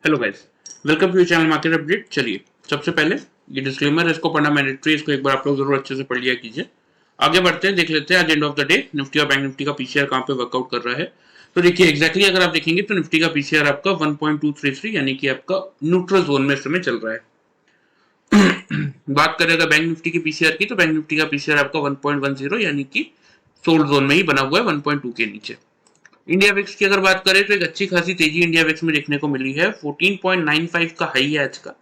Hello guys, welcome to channel market update. चलिए सबसे पहले ये डिस्क्लेमर है, इसको पढ़ना मैंडेटरी, इसको एक बार आप लोग जरूर अच्छे से पढ़ लिया कीजिए। आगे बढ़ते हैं, देख लेते हैं आज and of the day Nifty और बैंक निफ्टी का पीसीआर कहाँ पे वर्कआउट कर रहा है। तो देखिए एग्जैक्टली अगर आप देखेंगे तो निफ्टी का पीसीआर आपका 1.233 यानी कि आपका न्यूट्रल जोन में इस समय चल रहा है। बात करें अगर बैंक निफ्टी की पीसीआर की, तो बैंक निफ्टी का पीसीआर आपका 1.10 यानी कि सोल्ड जोन में ही बना हुआ है, 1.2 के नीचे। इंडिया विक्स की अगर बात करें तो एक अच्छी खासी तेजी इंडिया विक्स में देखने को मिली है। 14.95 का हाई है आज का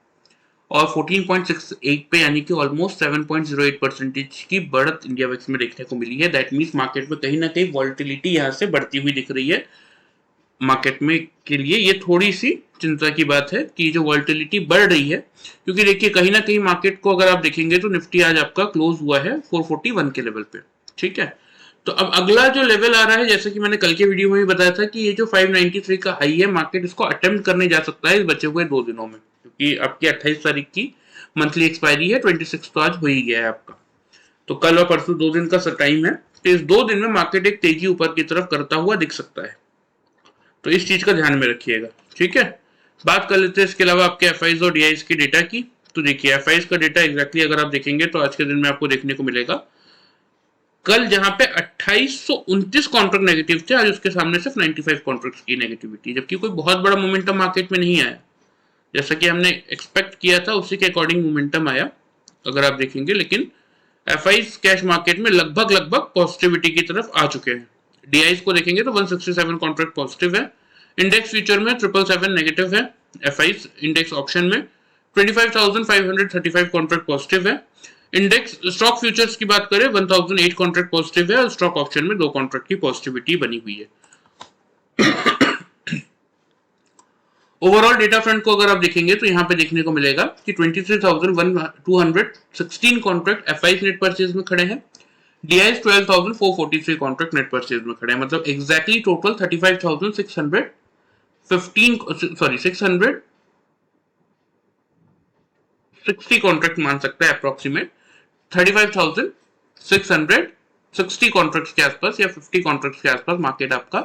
और 14.68 पे यानी कि ऑलमोस्ट 7.08% की बढ़त इंडिया विक्स में देखने को मिली है। दैट मीन्स मार्केट में कहीं ना कहीं वॉलिटिलिटी यहाँ से बढ़ती हुई दिख रही है। मार्केट में के लिए ये थोड़ी सी चिंता की बात है कि जो वॉलिटिलिटी बढ़ रही है, क्योंकि देखिए कहीं ना कहीं मार्केट को अगर आप देखेंगे तो निफ्टी आज आपका क्लोज हुआ है 441 के लेवल पे। ठीक है, तो अब अगला जो लेवल आ रहा है, जैसे कि मैंने कल के वीडियो में भी बताया था कि ये जो 593 का हाई है, मार्केट इसको अटेम्प्ट करने जा सकता है इस बचे हुए 2 दिनों में, क्योंकि आपकी 28 तारीख की मंथली एक्सपायरी है, 26 तो आज हो ही गया है आपका। तो कल और परसों 2 दिन का टाइम है, तो इस 2 दिन में मार्केट एक तेजी ऊपर की तरफ करता हुआ दिख सकता है। तो इस चीज का ध्यान में रखिएगा। ठीक है, बात कर लेते हैं इसके अलावा आपके एफआईज और डीआईज की डेटा की। तो देखिए एफआईज का डेटा एग्जैक्टली अगर आप देखेंगे तो आज के दिन में आपको देखने को मिलेगा, कल जहां पे 2829 कॉन्ट्रैक्ट नेगेटिव थे, आज उसके सामने सिर्फ 95 कॉन्ट्रैक्ट्स की नेगेटिविटी, जबकि कोई बहुत बड़ा मोमेंटम मार्केट में नहीं आया। जैसा कि हमने एक्सपेक्ट किया था उसी के अकॉर्डिंग मोमेंटम आया अगर आप देखेंगे, लेकिन एफआईज कैश मार्केट में लगभग लगभग पॉजिटिविटी की तरफ आ चुके हैं। डीआईज को देखेंगे तो 167 कॉन्ट्रैक्ट पॉजिटिव है, इंडेक्स फ्यूचर में 777 नेगेटिव है, एफआईज इंडेक्स ऑप्शन में 25,535 कॉन्ट्रैक्ट पॉजिटिव है। इंडेक्स स्टॉक फ्यूचर्स की बात करें 1008 कॉन्ट्रैक्ट पॉजिटिव है और स्टॉक ऑप्शन में 2 कॉन्ट्रैक्ट की पॉजिटिविटी बनी हुई है। ओवरऑल डेटा फ्रंट को अगर आप देखेंगे तो यहाँ पे देखने को मिलेगा कि 23,216 कॉन्ट्रैक्ट एफआईज नेट परचेज में खड़े हैं, डीआईज 12,443 कॉन्ट्रैक्ट नेट परचेज में खड़े हैं। मतलब एग्जैक्टली टोटल 660 कॉन्ट्रैक्ट मान सकते हैं अप्रोक्सीमेट। 35,660 कॉन्ट्रैक्ट्स के आसपास या 50 कॉन्ट्रैक्ट्स के आसपास मार्केट आपका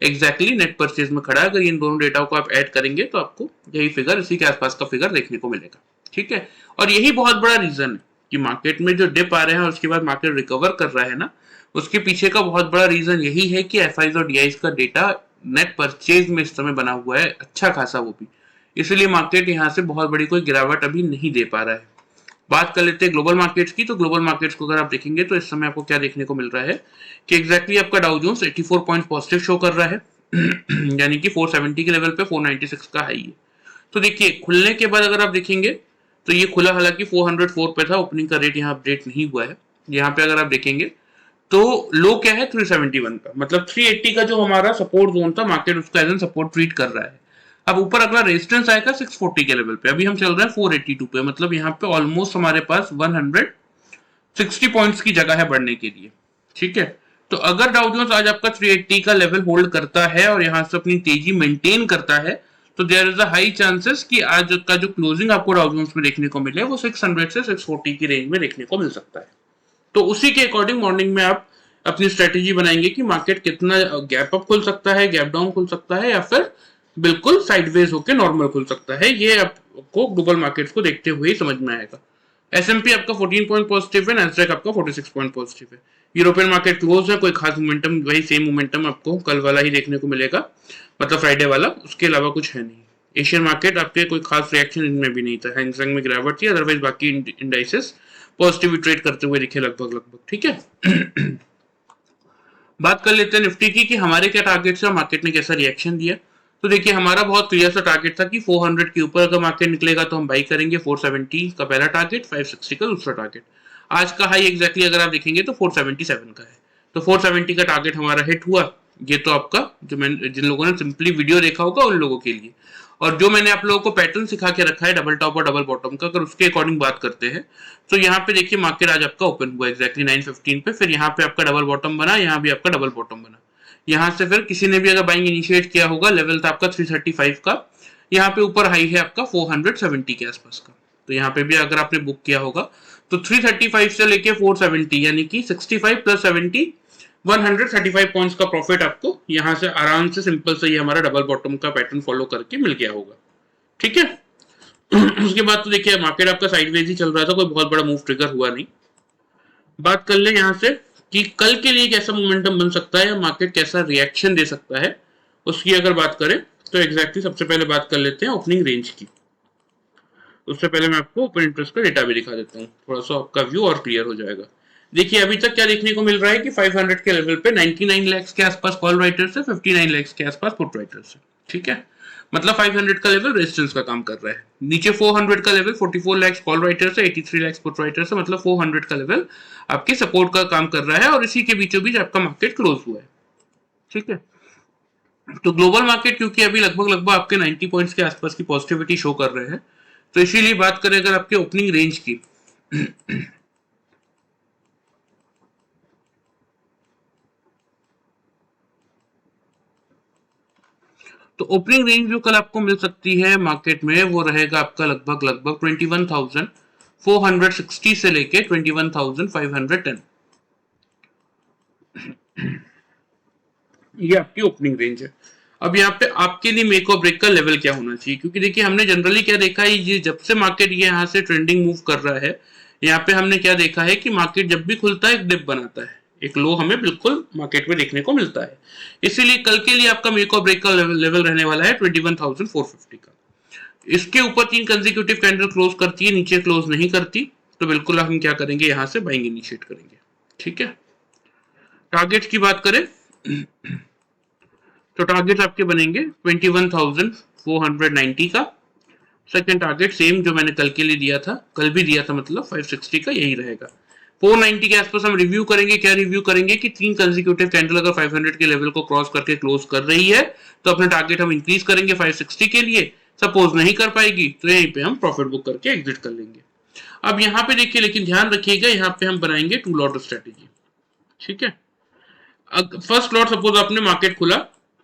एग्जैक्टली नेट परचेज में खड़ा है। अगर इन दोनों डेटा को आप ऐड करेंगे तो आपको यही फिगर, इसी के आसपास का फिगर देखने को मिलेगा। ठीक है, और यही बहुत बड़ा रीजन है कि मार्केट में जो डिप आ रहे हैं और उसके बाद मार्केट रिकवर कर रहा है ना, उसके पीछे का बहुत बड़ा रीजन यही है कि एफआईज और डीआईज का डेटा नेट परचेज में इस समय बना हुआ है अच्छा खासा, वो भी इसलिए मार्केट यहाँ से बहुत बड़ी कोई गिरावट अभी नहीं दे पा रहा है। बात कर लेते हैं ग्लोबल मार्केट्स की। तो ग्लोबल मार्केट्स को अगर आप देखेंगे तो इस समय आपको क्या देखने को मिल रहा है कि एग्जैक्टली आपका Dow Jones 84 point positive show कर रहा है यानी कि 470 के लेवल पे 496 का हाई है। तो देखिए खुलने के बाद अगर आप देखेंगे तो ये खुला हालांकि 404 पे था, ओपनिंग का रेट यहाँ अपडेट नहीं हुआ है। यहाँ पे अगर आप देखेंगे तो लो क्या है 371 का, मतलब 380 का जो हमारा सपोर्ट जोन था, मार्केट उसका एज एन सपोर्ट ट्रीट कर रहा है। अब ऊपर अगला रेजिस्टेंस आएगा 640 के लेवल पे, अभी हम चल रहे हैं 482 पे, मतलब यहाँ पे ऑलमोस्ट हमारे पास 160 पॉइंट्स की जगह है बढ़ने के लिए। ठीक है, तो अगर डाउ जोन्स आज आपका 380 का लेवल होल्ड करता है और यहाँ से अपनी तेजी मेंटेन करता है, तो there is a high chances कि आज का जो क्लोजिंग आपको डाउ जोन्स में देखने को मिले वो 600 से 640 की रेंज में देखने को मिल सकता है। तो उसी के अकॉर्डिंग मॉर्निंग में आप अपनी स्ट्रेटेजी बनाएंगे कि मार्केट कितना गैप अप खुल सकता है, गैप डाउन खुल सकता है, या फिर बिल्कुल साइडवेज होकर नॉर्मल खुल सकता है। ये आपको ग्लोबल मार्केट्स को देखते हुए ही समझ में आएगा। एसएमपी आपका 14 पॉइंट पॉजिटिव है, नैस्डैक आपका 46 पॉइंट पॉजिटिव है। यूरोपियन मार्केट क्लोज है, कोई खास मोमेंटम, वही सेम मोमेंटम आपको कल वाला ही देखने को मिलेगा, मतलब फ्राइडे वाला, उसके अलावा कुछ है नहीं। एशियन मार्केट आपके कोई खास रिएक्शन इनमें भी नहीं था, हैंगसेंग में गिरावट थी, अदरवाइज बाकी इंडाइसेस पॉजिटिव ट्रेड करते हुए दिखे लगभग लगभग। ठीक है बात कर लेते हैं निफ्टी की कि हमारे क्या टारगेट है, मार्केट ने कैसा रिएक्शन दिया। तो देखिए हमारा बहुत क्लियर सा टारगेट था कि 400 के ऊपर अगर मार्केट निकलेगा तो हम बाई करेंगे। 470 का पहला टारगेट, 560 का दूसरा टारगेट। आज का हाई एग्जैक्टली अगर आप देखेंगे तो 477 का है, तो 470 का टारगेट हमारा हिट हुआ। ये तो आपका जो मैंने, जिन लोगों ने सिंपली वीडियो देखा होगा उन लोगों के लिए, और जो मैंने आप लोगों को पैटर्न सिखा के रखा है डबल टॉप और डबल बॉटम का, अगर उसके अकॉर्डिंग बात करते हैं तो यहाँ पे देखिए मार्केट आज आपका ओपन हुआ एग्जैक्टली 915 पे, फिर यहाँ पे आपका डबल बॉटम बना, यहाँ भी आपका डबल बॉटम बना। यहाँ से फिर किसी ने भी अगर बाइंग इनिशिएट किया होगा, लेवल था आपका 335 का, यहाँ पे ऊपर हाई है आपका 470 के आसपास का, तो यहाँ पे भी अगर आपने बुक किया होगा तो 335 से लेके 470 यानी कि 65 प्लस 70 135 पॉइंट्स का प्रॉफिट आपको यहाँ से आराम से सिंपल से ये हमारा डबल बॉटम का पैटर्न फॉलो करके मिल गया होगा। ठीक है। उसके बाद तो देखिए मार्केट आपका साइडवेज ही चल रहा था, कोई बहुत बड़ा मूव ट्रिगर हुआ नहीं। बात कर ले यहाँ से कि कल के लिए कैसा मोमेंटम बन सकता है या मार्केट कैसा रिएक्शन दे सकता है, उसकी अगर बात करें तो एग्जैक्टली सबसे पहले बात कर लेते हैं ओपनिंग रेंज की। उससे पहले मैं आपको ओपन इंटरेस्ट का डेटा भी दिखा देता हूँ, थोड़ा सा आपका व्यू और क्लियर हो जाएगा। देखिए अभी तक क्या देखने को मिल रहा है कि 500 के लेवल पे 99 लाख के आसपास कॉल राइटर्स है, 59 लाख के आसपास पुट राइटर्स है। ठीक है, मतलब 500 का लेवल रेजिस्टेंस का काम कर रहा है। नीचे 400 का लेवल 44 लाख कॉल राइटर्स है, 83 लाख पुट राइटर्स है, मतलब 400 का लेवल आपके सपोर्ट का काम कर रहा है और इसी के बीचों बीच आपका मार्केट क्लोज हुआ है। ठीक है, तो ग्लोबल मार्केट क्योंकि अभी लगभग आपके 90 पॉइंट्स के आसपास की पॉजिटिविटी शो कर रहे हैं, तो इसीलिए बात करें अगर आपके ओपनिंग रेंज की तो ओपनिंग रेंज जो कल आपको मिल सकती है मार्केट में वो रहेगा आपका लगभग 21,460 से लेके 21,510। ये आपकी ओपनिंग रेंज है। अब यहाँ पे आपके लिए मेक और ब्रेक का लेवल क्या होना चाहिए, क्योंकि देखिए हमने जनरली क्या देखा है, ये जब से मार्केट ये यहाँ से ट्रेंडिंग मूव कर रहा है, यहाँ पे हमने क्या देखा है कि मार्केट जब भी खुलता है एक डिप बनाता है, एक लो हमें बिल्कुल मार्केट में देखने को मिलता है। इसीलिए कल के लिए आपका मेक और ब्रेक का लेवल रहने वाला है 21,450 का। इसके ऊपर 3 कंसेक्यूटिव कैंडल क्लोज करती है, नीचे क्लोज नहीं करती, तो बिल्कुल हम क्या करेंगे, यहाँ से बाइंग इनिशिएट करेंगे। ठीक है, टारगेट की बात करें तो टारगेट आपके बनेंगे 21,490 का। सेकंड टारगेट सेम जो मैंने कल के लिए दिया था, कल भी दिया था, मतलब 560 का यही रहेगा। 490 के आसपास हम रिव्यू करेंगे। क्या रिव्यू करेंगे कि 3 कंसेक्यूटिव कैंडल अगर 500 के लेवल को क्रॉस करके क्लोज कर रही है तो अपना टारगेट हम इंक्रीज करेंगे 560 के लिए। सपोज नहीं कर पाएगी तो यहीं पे हम प्रॉफिट बुक करके एग्जिट कर लेंगे। अब यहाँ पे देखिए, लेकिन ध्यान रखिएगा, यहाँ पे हम बनाएंगे 2 लॉट स्ट्रेटेजी। ठीक है, फर्स्ट लॉट सपोज आपने मार्केट खुला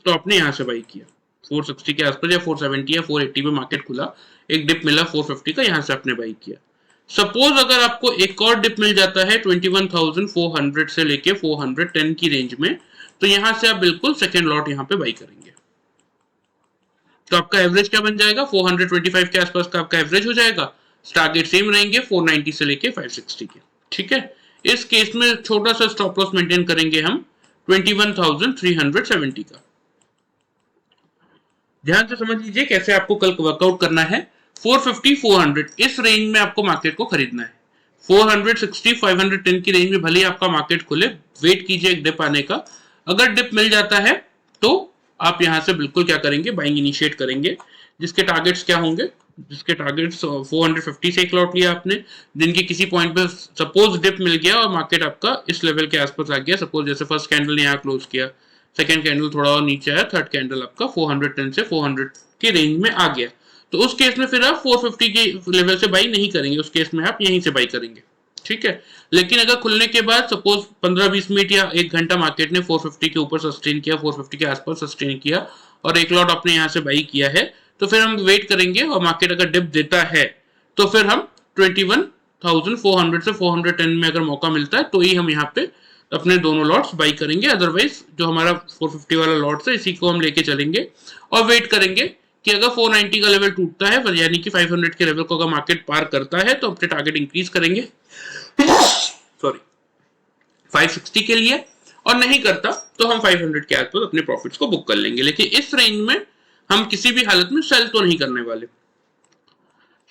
तो आपने यहां से बाई किया 460 के आसपास या 470 या 480 में मार्केट खुला, एक डिप मिला 450 का, यहां से आपने बाई किया। सपोज अगर आपको एक और डिप मिल जाता है 21,400 से लेके 410 की रेंज में, तो यहां से आप बिल्कुल सेकेंड लॉट यहां पे बाई करेंगे। तो आपका एवरेज क्या बन जाएगा, 425 के आसपास का आपका एवरेज हो जाएगा। टारगेट सेम रहेंगे 490 से लेके 560 के। ठीक है, इस केस में छोटा सा स्टॉप लॉस मेंटेन करेंगे हम 21,370 का। ध्यान से समझ लीजिए कैसे आपको कल वर्कआउट करना है। 450 400 इस रेंज में आपको मार्केट को खरीदना है। 460 510 की रेंज में भले ही आपका मार्केट खुले, वेट कीजिए एक डिप आने का। अगर डिप मिल जाता है तो आप यहां से बिल्कुल क्या करेंगे, बाइंग इनिशिएट करेंगे। जिसके टारगेट्स क्या होंगे, जिसके टारगेट्स 450 से एक लॉट लिया आपने, दिन के किसी पॉइंट पे सपोज डिप मिल गया और मार्केट आपका इस लेवल के आसपास आ गया, सपोज जैसे फर्स्ट कैंडल ने यहाँ क्लोज किया, सेकेंड कैंडल थोड़ा और नीचे आया, थर्ड कैंडल आपका 410 से 400 के रेंज में आ गया, तो उस केस में फिर आप 450 के लेवल से बाई नहीं करेंगे, उस केस में आप यहीं से बाई करेंगे। ठीक है, लेकिन अगर खुलने के बाद सपोज 15-20 मिनट या 1 घंटा मार्केट ने 450 के ऊपर सस्टेन किया, 450 के आसपास सस्टेन किया और एक लॉट आपने यहां से बाई किया है, तो फिर हम वेट करेंगे और मार्केट अगर डिप देता है तो फिर हम 21,400 से 410 में अगर मौका मिलता है तो ही हम यहाँ पे अपने दोनों लॉट्स बाई करेंगे। अदरवाइज जो हमारा 450 वाला लॉट्स है इसी को हम लेके चलेंगे और वेट करेंगे कि अगर 490 का लेवल टूटता है, यानी कि 500 के लेवल को अगर मार्केट पार करता है तो अपने टारगेट इंक्रीज करेंगे सॉरी 560 के लिए, और नहीं करता तो हम 500 के आसपास अपने प्रॉफिट्स को बुक कर लेंगे। लेकिन इस रेंज में हम किसी भी हालत में सेल तो नहीं करने वाले।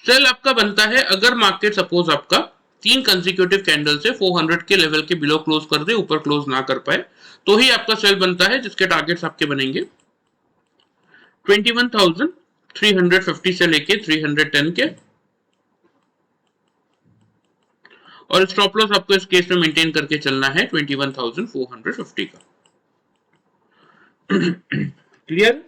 सेल आपका बनता है अगर मार्केट सपोज आपका 3 कंसेक्यूटिव कैंडल से 400 के लेवल के बिलो क्लोज कर दे, ऊपर क्लोज ना कर पाए, तो ही आपका सेल बनता है, जिसके टारगेट्स आपके बनेंगे 21,350 से लेके 310 के, और स्टॉप लॉस आपको इस केस में मेंटेन करके चलना है 21,450 का। क्लियर?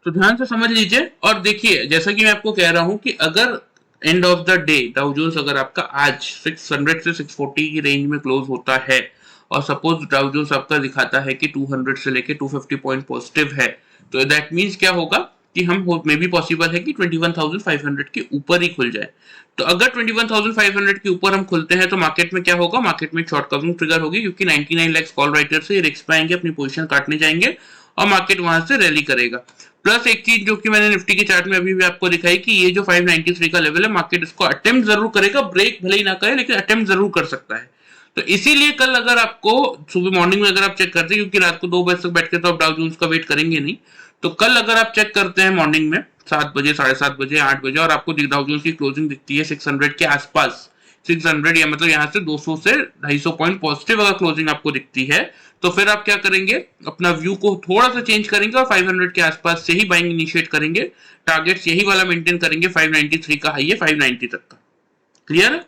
तो ध्यान से समझ लीजिए और देखिए, जैसा कि मैं आपको कह रहा हूं कि अगर end of the day Dow Jones अगर आपका आज 600 से 640 की रेंज में क्लोज होता है और सपोज डाउ जोन्स आपका दिखाता है कि 200 से लेके 250 पॉइंट पॉजिटिव है, तो दैट मींस क्या होगा कि हम मे भी पॉसिबल है कि 21,500 के ऊपर ही खुल जाए। तो अगर 21,500 के ऊपर हम खुलते हैं तो मार्केट में क्या होगा, मार्केट में शॉर्ट कवरिंग ट्रिगर होगी, क्योंकि 99 लाख कॉल राइटर से रिस्क पाएंगे, अपनी पोजीशन काटने जाएंगे और मार्केट वहां से रैली करेगा। प्लस एक चीज जो कि मैंने निफ्टी के चार्ट में अभी भी आपको दिखाई कि ये जो 593 का लेवल है, मार्केट इसको अटेम्प्ट जरूर करेगा, ब्रेक भले ही ना करे लेकिन अटेम्प्ट जरूर कर सकता है। तो इसीलिए कल अगर आपको सुबह मॉर्निंग में अगर आप चेक करते हैं, क्योंकि रात को 2 बजे तक बैठ के तो आप डाउ जोन्स का वेट करेंगे नहीं, तो कल अगर आप चेक करते हैं मॉर्निंग में 7 बजे, 7:30 बजे, 8 बजे, और आपको डाउ जोन्स की क्लोजिंग दिखती है 600 के आसपास, 600 या मतलब यहाँ से 200 से 250 पॉइंट पॉजिटिव अगर क्लोजिंग आपको दिखती है, तो फिर आप क्या करेंगे, अपना व्यू को थोड़ा सा चेंज करेंगे और 500 के आसपास से ही बाइंग इनिशिएट करेंगे। टारगेट्स यही वाला मेंटेन करेंगे, 593 का हाई है 590 तक का। क्लियर है?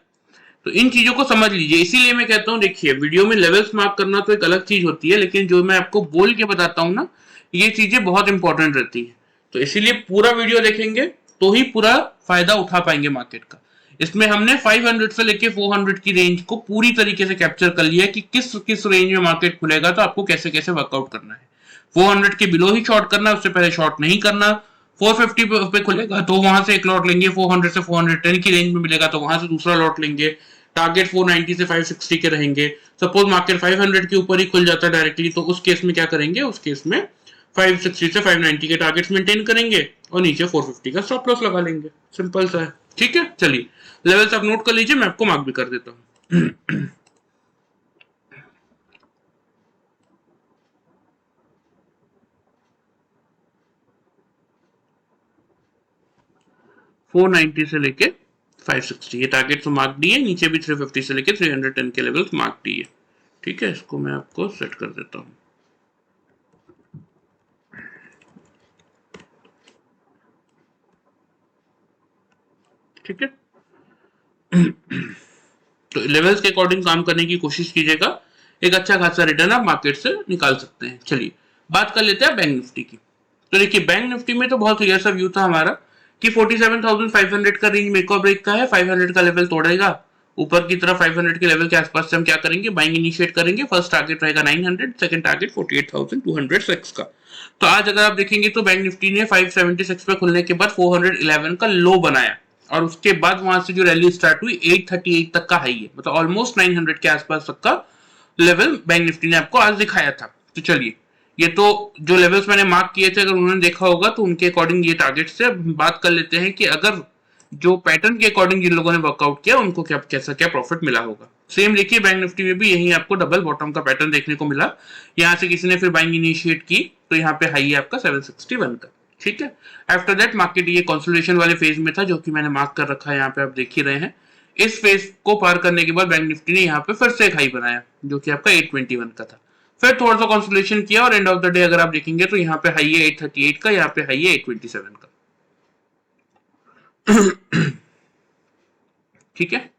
तो इन चीजों को समझ लीजिए। इसीलिए मैं कहता हूं, देखिए वीडियो में लेवल्स मार्क करना तो एक अलग चीज होती है, लेकिन जो मैं आपको बोल के बताता हूं ना, ये चीजें बहुत इंपॉर्टेंट रहती है। तो इसीलिए पूरा वीडियो देखेंगे तो ही पूरा फायदा उठा पाएंगे मार्केट का। इसमें हमने 500 से लेके 400 की रेंज को पूरी तरीके से कैप्चर कर लिया कि किस किस रेंज में मार्केट खुलेगा, तो आपको कैसे कैसे वर्कआउट करना है। 400 के बिलो ही शॉर्ट करना है, उससे पहले शॉर्ट नहीं करना। 450 पे खुलेगा तो वहां से एक लॉट लेंगे, 400 से 410 की रेंज में मिलेगा तो वहां से दूसरा लॉट लेंगे। टारगेट 490 से 560 के रहेंगे। सपोज मार्केट 500 के ऊपर ही खुल जाता है डायरेक्टली, तो उस केस में क्या करेंगे, उस केस में 560 से 590 के टारगेट्स मेंटेन करेंगे और नीचे 450 का स्टॉप लॉस लगा लेंगे। सिंपल सा है। ठीक है, चलिए लेवल्स आप नोट कर लीजिए, मैं आपको मार्क भी कर देता हूँ। 490 से लेके 560 ये टारगेट तो मार्क दिए, नीचे भी 350 से लेके 310 के लेवल मार्क दिए। ठीक है, इसको मैं आपको सेट कर देता हूँ। ठीक है, तो लेवल्स के अकॉर्डिंग काम करने की कोशिश कीजिएगा, एक अच्छा खासा रिटर्न आप मार्केट से निकाल सकते हैं। चलिए बात कर लेते हैं बैंक निफ्टी की। तो देखिए बैंक निफ्टी में तो बहुत क्लियर सा व्यू था हमारा कि 47,500 का रेंज मेक और ब्रेक का है, 500 का लेवल तोड़ेगा, ऊपर की तरफ 500 के लेवल के आसपास से हम क्या करेंगे, बाइंग इनिशिएट करेंगे। फर्स्ट टारगेट रहेगा 900, सेकंड टारगेट 48,206 का। तो आज अगर आप देखेंगे तो बैंक निफ्टी ने 576 पे खुलने के बाद 411 का लो बनाया, और उसके बाद वहां से जो रैली स्टार्ट हुई 838 तक का हाई है, मतलब ऑलमोस्ट 900 के आसपास तक का लेवल बैंक निफ्टी ने आपको आज दिखाया था। तो चलिए ये तो जो लेवल्स मैंने मार्क किए थे, अगर उन्होंने देखा होगा तो उनके अकॉर्डिंग ये टारगेट से बात कर लेते हैं कि अगर जो पैटर्न के अकॉर्डिंग जिन लोगों ने वर्कआउट किया उनको क्या कैसा क्या प्रॉफिट मिला होगा। सेम देखिए बैंक निफ्टी में भी यही आपको डबल बॉटम का पैटर्न देखने को मिला। यहाँ से किसी ने फिर बाइंग इनिशिएट की तो यहाँ पे हाई है आपका 761 का। ठीक है, आफ्टर दैट मार्केट ये कंसोलिडेशन वाले फेज में था, जो कि मैंने मार्क कर रखा है, यहाँ पे आप देख ही रहे हैं। इस फेज को पार करने के बाद बैंक निफ्टी ने यहाँ पे फिर से एक हाई बनाया, जो कि आपका 821 का था। फिर थोड़ा सा कंसोलिडेशन किया और एंड ऑफ द डे अगर आप देखेंगे तो यहाँ पे हाई है 838 का, यहाँ पे हाई है 827 का। ठीक है,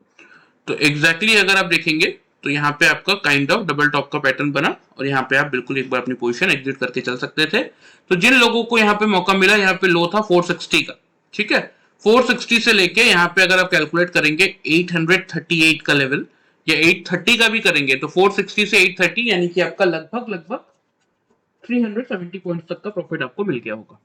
तो एग्जैक्टली अगर आप देखेंगे तो यहाँ पे आपका काइंड ऑफ डबल टॉप का पैटर्न बना, और यहाँ पे आप बिल्कुल एक बार अपनी पोजीशन एग्जिट करके चल सकते थे। तो जिन लोगों को यहाँ पे मौका मिला, यहाँ पे लो था 460 का। ठीक है, 460 से लेके यहाँ पे अगर आप कैलकुलेट करेंगे 838 का लेवल, या 830 का भी करेंगे, तो 460 से 830 यानी कि आपका लगभग 370 पॉइंट तक का प्रॉफिट आपको मिल गया होगा।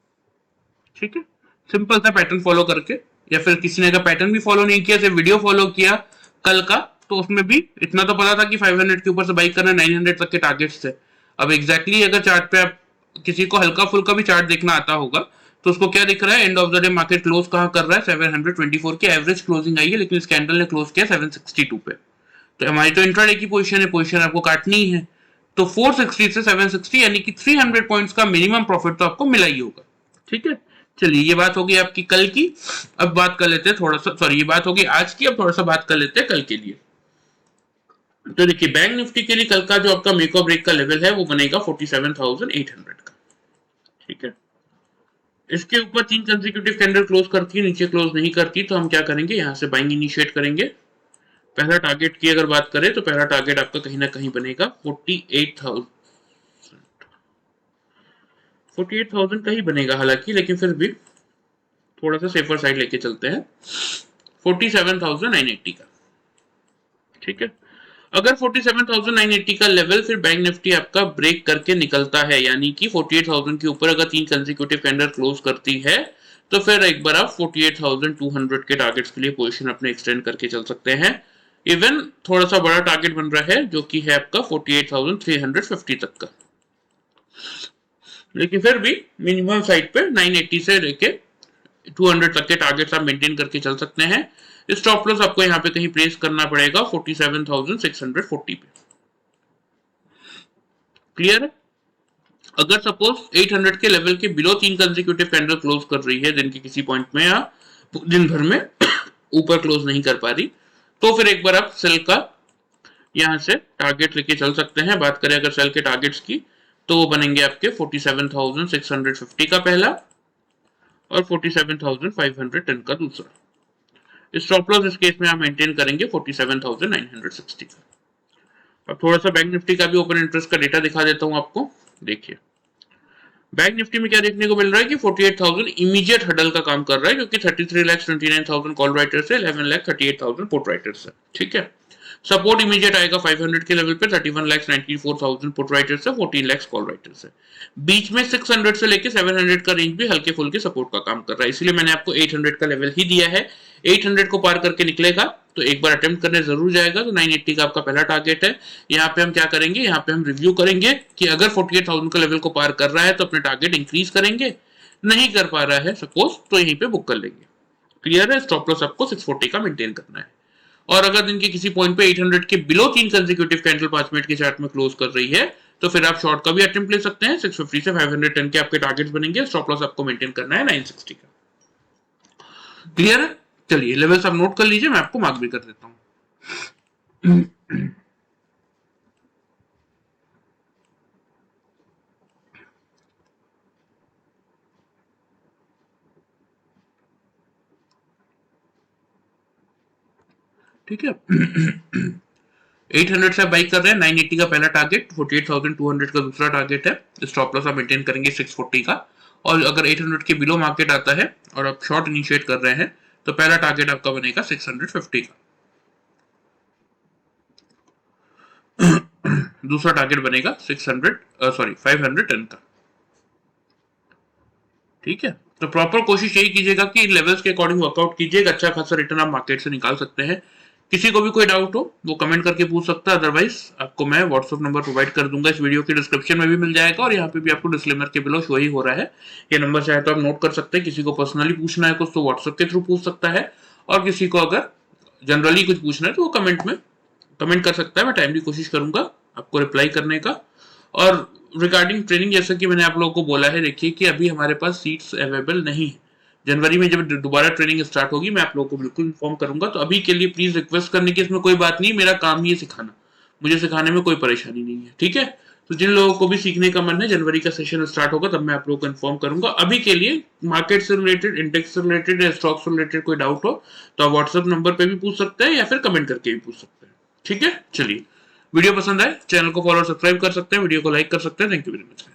ठीक है, सिंपल सा पैटर्न फॉलो करके, या फिर किसी ने अगर पैटर्न भी फॉलो नहीं किया, सिर्फ वीडियो फॉलो किया कल का, तो उसमें भी इतना तो पता था कि 500 के ऊपर से बाई करना, 900 तक के टारगेट्स थे। अब एग्जैक्टली अगर चार्ट पे आप किसी को हल्का फुल्का भी चार्ट देखना आता होगा तो उसको क्या दिख रहा है, and of the day market close कहां कर रहा है, 724 के एवरेज क्लोजिंग आई है, लेकिन इस कैंडल ने क्लोज किया 762 पे। तो हमारी तो इंट्राडे की पोजीशन है, पोजीशन आपको काटनी है, तो 460 से 760 यानी कि 300 पॉइंट्स का मिनिमम प्रॉफिट तो आपको मिला ही होगा। ठीक है, चलिए ये बात होगी आपकी कल की। अब बात कर लेते हैं थोड़ा सा, सॉरी ये बात होगी आज की, अब थोड़ा सा बात कर लेते हैं कल के लिए। तो देखिए बैंक निफ्टी के लिए कल का जो आपका मेक और ब्रेक का लेवल है वो बनेगा 47,800 का। ठीक है, इसके ऊपर 3 कंसेक्यूटिव कैंडल क्लोज करती है, नीचे क्लोज नहीं करती, तो हम क्या करेंगे, यहाँ से बाइंग इनिशिएट करेंगे। पहला टारगेट की अगर बात करें तो पहला टारगेट आपका कहीं ना कहीं बनेगा 48,000 का ही बनेगा हालांकि, लेकिन फिर भी थोड़ा सा सेफर साइड लेके चलते हैं, 47,980 का। ठीक है, अगर 47,980 का लेवल फिर बैंक निफ्टी आपका ब्रेक करके निकलता है, यानी कि 48,000 के ऊपर अगर 3 कंसेक्यूटिव कैंडल क्लोज करती है, तो फिर एक बार आप 48,200 के टारगेट्स के लिए पोजीशन अपने एक्सटेंड करके चल सकते हैं। इवन थोड़ा सा बड़ा टारगेट बन रहा है जो कि है आपका 48,350 तक का। लेकिन फिर भी मिनिमम साइड पे 980 से लेके 200 तक के टारगेट्स आप मेंटेन करके चल सकते हैं। स्टॉप लॉस आपको यहाँ पे कहीं प्लेस करना पड़ेगा 47,640 पे। क्लियर है? अगर सपोज 800 के लेवल के बिलो 3 कंसेक्यूटिव कैंडल क्लोज कर रही है दिन के किसी पॉइंट में या दिन भर में ऊपर क्लोज नहीं कर पा रही, तो फिर एक बार आप सेल का यहां से टारगेट लेके चल सकते हैं। बात करें अगर सेल के टारगेट्स की, तो वो बनेंगे आपके 47,650 का पहला और 47,510 का दूसरा। स्टॉप लॉस इस केस में आप मेंटेन करेंगे 47,960 का। अब थोड़ा सा बैंक निफ्टी का भी ओपन इंटरेस्ट का डेटा दिखा देता हूं आपको। देखिए बैंक निफ्टी में क्या देखने को मिल रहा है कि 48,000 इमीडिएट हडल का काम कर रहा है, क्योंकि 33,29,000 कॉल राइटर्स है, 11,38,000 पुट राइटर्स है। ठीक है, सपोर्ट इमीडिएट आएगा 500 के लेवल पे, 31,94,000 पुट राइटर्स है, 14 लाख कॉल राइटर्स है। बीच में 600 से लेके 700 का रेंज भी हल्के फुल्के सपोर्ट का काम कर रहा है, इसलिए मैंने आपको 800 का लेवल ही दिया है। 800 को पार करके निकलेगा तो एक बार अटेम्प्ट करने जरूर जाएगा। तो 980 का आपका पहला टारगेट है। यहाँ पे हम क्या करेंगे, यहाँ पे हम रिव्यू करेंगे कि अगर 48,000 का लेवल को पार कर रहा है तो अपने टारगेट इंक्रीज करेंगे, नहीं कर पा रहा है सपोज तो यहीं पे बुक कर लेंगे। क्लियर है? स्टॉप लॉस आपको 640 का मेंटेन करना है। और अगर दिन के किसी पॉइंट पे 800 के बिलो 3 कंसेक्यूटिव कैंडल 5 मिनट के चार्ट में क्लोज कर रही है, तो फिर आप शॉर्ट का भी अटेम्प्ट ले सकते हैं। 650 से 510 के आपके टारगेट्स बनेंगे। स्टॉप लॉस आपको मेंटेन करना है 960 का। क्लियर है? चलिए लेवल्स आप नोट कर लीजिए, मैं आपको मार्क भी कर देता हूं। ठीक है 800 से बाई कर रहे हैं, 980 का पहला टारगेट, 48,200 का दूसरा टारगेट है। स्टॉप लॉस आप मेंटेन करेंगे 640 का। और अगर 800 के बिलो मार्केट आता है और आप शॉर्ट इनिशिएट कर रहे हैं तो पहला टारगेट आपका बनेगा 650 का, दूसरा टारगेट बनेगा 510 का। ठीक है, तो प्रॉपर कोशिश यही कीजिएगा कि लेवल्स के अकॉर्डिंग वर्कआउट कीजिए, अच्छा खासा रिटर्न आप मार्केट से निकाल सकते हैं। किसी को भी कोई डाउट हो वो कमेंट करके पूछ सकता है, अदरवाइज आपको मैं व्हाट्सअप नंबर प्रोवाइड कर दूंगा, इस वीडियो के डिस्क्रिप्शन में भी मिल जाएगा और यहाँ पे भी आपको डिस्क्लेमर के बिलो शो ही हो रहा है। ये नंबर चाहे तो आप नोट कर सकते हैं। किसी को पर्सनली पूछना है कुछ तो व्हाट्सएप के थ्रू पूछ सकता है, और किसी को अगर जनरली कुछ पूछना है तो वो कमेंट में कमेंट कर सकता है। मैं टाइमली कोशिश करूंगा आपको रिप्लाई करने का। और रिगार्डिंग ट्रेनिंग, जैसा कि मैंने आप लोगों को बोला है, देखिए कि अभी हमारे पास सीट्स अवेलेबल नहीं है। जनवरी में जब दोबारा ट्रेनिंग स्टार्ट होगी मैं आप लोगों को बिल्कुल इन्फॉर्म करूंगा। तो अभी के लिए प्लीज रिक्वेस्ट करने की इसमें कोई बात नहीं, मेरा काम ही है सिखाना, मुझे सिखाने में कोई परेशानी नहीं है। ठीक है, तो जिन लोगों को भी सीखने का मन है, जनवरी का सेशन स्टार्ट होगा तब मैं आप लोगों को इन्फॉर्म करूंगा। अभी के लिए मार्केट से रिलेटेड, इंडेक्स से रिलेटेड या स्टॉक से रिलेटेड कोई डाउट हो तो आप व्हाट्सएप नंबर पे भी पूछ सकते हैं या फिर कमेंट करके भी पूछ सकते हैं। ठीक है, चलिए वीडियो पसंद आए चैनल को फॉलो और सब्सक्राइब कर सकते हैं, वीडियो को लाइक कर सकते हैं। Thank you very much.